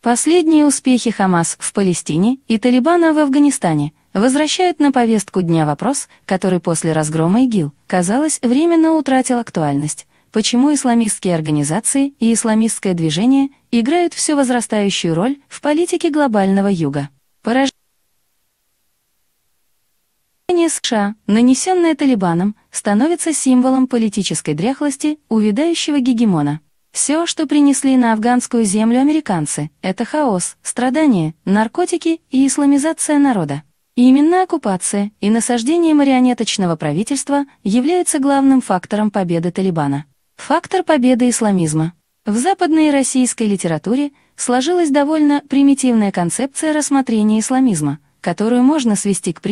Последние успехи Хамас в Палестине и Талибана в Афганистане возвращают на повестку дня вопрос, который после разгрома ИГИЛ, казалось, временно утратил актуальность. Почему исламистские организации и исламистское движение играют все возрастающую роль в политике глобального Юга? Поражение США, нанесенное Талибаном, становится символом политической дряхлости увядающего гегемона. Все, что принесли на афганскую землю американцы, это хаос, страдания, наркотики и исламизация народа. И именно оккупация и насаждение марионеточного правительства являются главным фактором победы Талибана. Фактор победы исламизма. В западной российской литературе сложилась довольно примитивная концепция рассмотрения исламизма, которую можно свести к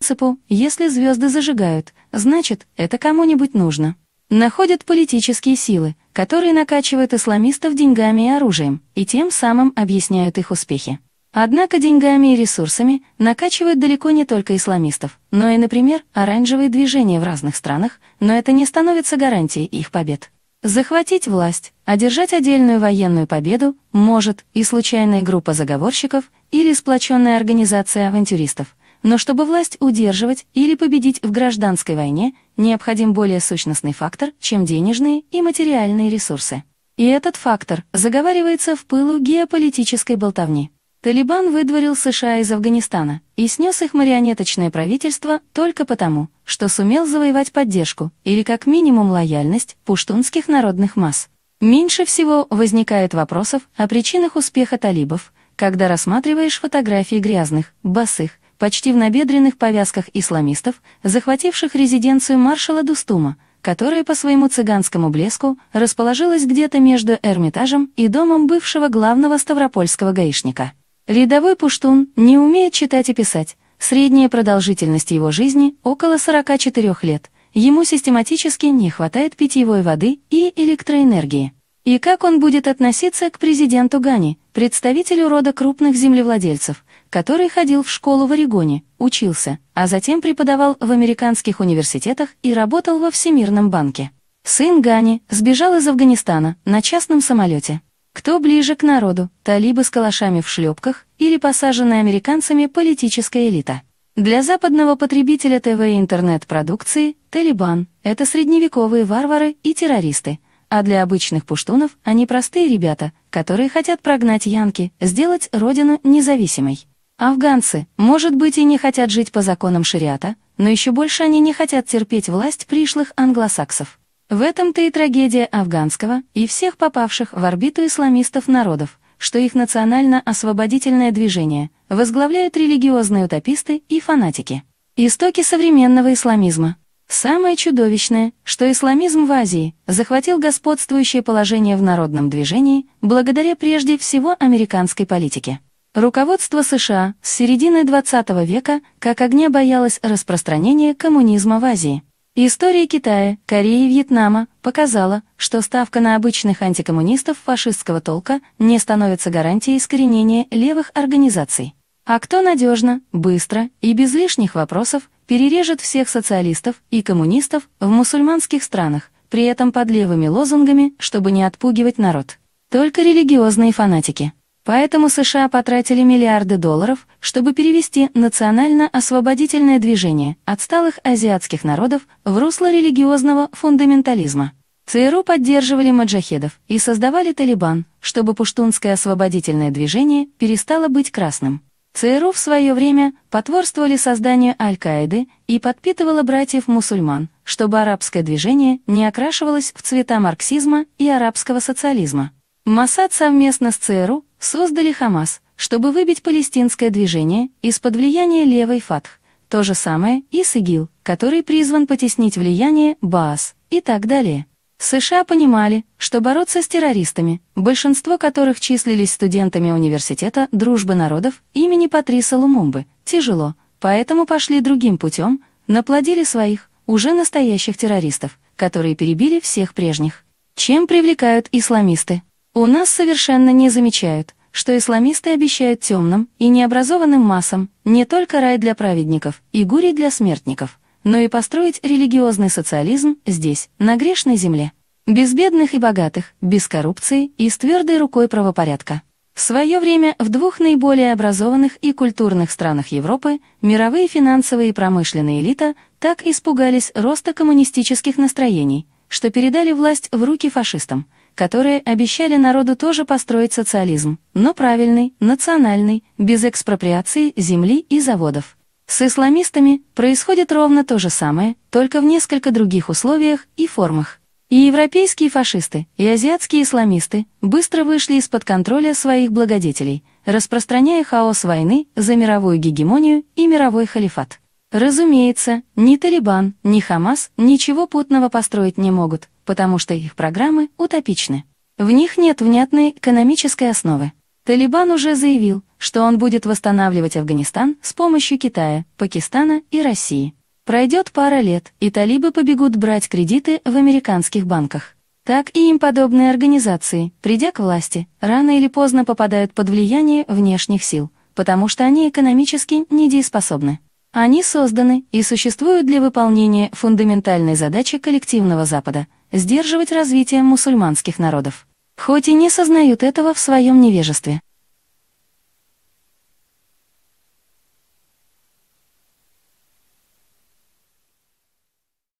принципу «если звезды зажигают, значит, это кому-нибудь нужно». Находят политические силы, которые накачивают исламистов деньгами и оружием, и тем самым объясняют их успехи. Однако деньгами и ресурсами накачивают далеко не только исламистов, но и, например, оранжевые движения в разных странах, но это не становится гарантией их побед. Захватить власть, одержать отдельную военную победу может и случайная группа заговорщиков или сплоченная организация авантюристов. Но чтобы власть удерживать или победить в гражданской войне, необходим более сущностный фактор, чем денежные и материальные ресурсы. И этот фактор заговаривается в пылу геополитической болтовни. Талибан выдворил США из Афганистана и снес их марионеточное правительство только потому, что сумел завоевать поддержку или как минимум лояльность пуштунских народных масс. Меньше всего возникает вопросов о причинах успеха талибов, когда рассматриваешь фотографии грязных, босых, почти в набедренных повязках исламистов, захвативших резиденцию маршала Дустума, которая по своему цыганскому блеску расположилась где-то между Эрмитажем и домом бывшего главного ставропольского гаишника. Рядовой пуштун не умеет читать и писать, средняя продолжительность его жизни около 44 лет, ему систематически не хватает питьевой воды и электроэнергии. И как он будет относиться к президенту Гани, представителю рода крупных землевладельцев, который ходил в школу в Орегоне, учился, а затем преподавал в американских университетах и работал во Всемирном банке. Сын Гани сбежал из Афганистана на частном самолете. Кто ближе к народу, талибы с калашами в шлепках или посаженная американцами политическая элита? Для западного потребителя ТВ и интернет-продукции Талибан — это средневековые варвары и террористы, а для обычных пуштунов они простые ребята, которые хотят прогнать янки, сделать родину независимой. Афганцы, может быть, и не хотят жить по законам шариата, но еще больше они не хотят терпеть власть пришлых англосаксов. В этом-то и трагедия афганского и всех попавших в орбиту исламистов народов, что их национально-освободительное движение возглавляют религиозные утописты и фанатики. Истоки современного исламизма. Самое чудовищное, что исламизм в Азии захватил господствующее положение в народном движении благодаря прежде всего американской политике. Руководство США с середины XX века как огня боялось распространения коммунизма в Азии. История Китая, Кореи и Вьетнама показала, что ставка на обычных антикоммунистов фашистского толка не становится гарантией искоренения левых организаций. А кто надежно, быстро и без лишних вопросов перережет всех социалистов и коммунистов в мусульманских странах, при этом под левыми лозунгами, чтобы не отпугивать народ? Только религиозные фанатики. Поэтому США потратили миллиарды долларов, чтобы перевести национально-освободительное движение отсталых азиатских народов в русло религиозного фундаментализма. ЦРУ поддерживали маджахедов и создавали Талибан, чтобы пуштунское освободительное движение перестало быть красным. ЦРУ в свое время потворствовали созданию Аль-Каиды и подпитывало братьев-мусульман, чтобы арабское движение не окрашивалось в цвета марксизма и арабского социализма. Моссад совместно с ЦРУ создали Хамас, чтобы выбить палестинское движение из-под влияния левой Фатх. То же самое и с ИГИЛ, который призван потеснить влияние Баас и так далее. США понимали, что бороться с террористами, большинство которых числились студентами университета Дружбы народов имени Патриса Лумумбы, тяжело, поэтому пошли другим путем, наплодили своих, уже настоящих террористов, которые перебили всех прежних. Чем привлекают исламисты? У нас совершенно не замечают, что исламисты обещают темным и необразованным массам не только рай для праведников и гури для смертников, но и построить религиозный социализм здесь, на грешной земле. Без бедных и богатых, без коррупции и с твердой рукой правопорядка. В свое время в двух наиболее образованных и культурных странах Европы мировые финансовые и промышленные элита так испугались роста коммунистических настроений, что передали власть в руки фашистам, которые обещали народу тоже построить социализм, но правильный, национальный, без экспроприации земли и заводов. С исламистами происходит ровно то же самое, только в несколько других условиях и формах. И европейские фашисты, и азиатские исламисты быстро вышли из-под контроля своих благодетелей, распространяя хаос войны за мировую гегемонию и мировой халифат. Разумеется, ни Талибан, ни Хамас ничего путного построить не могут, потому что их программы утопичны. В них нет внятной экономической основы. Талибан уже заявил, что он будет восстанавливать Афганистан с помощью Китая, Пакистана и России. Пройдет пара лет, и талибы побегут брать кредиты в американских банках. Так и им подобные организации, придя к власти, рано или поздно попадают под влияние внешних сил, потому что они экономически недееспособны. Они созданы и существуют для выполнения фундаментальной задачи коллективного Запада – сдерживать развитие мусульманских народов. Хоть и не сознают этого в своем невежестве.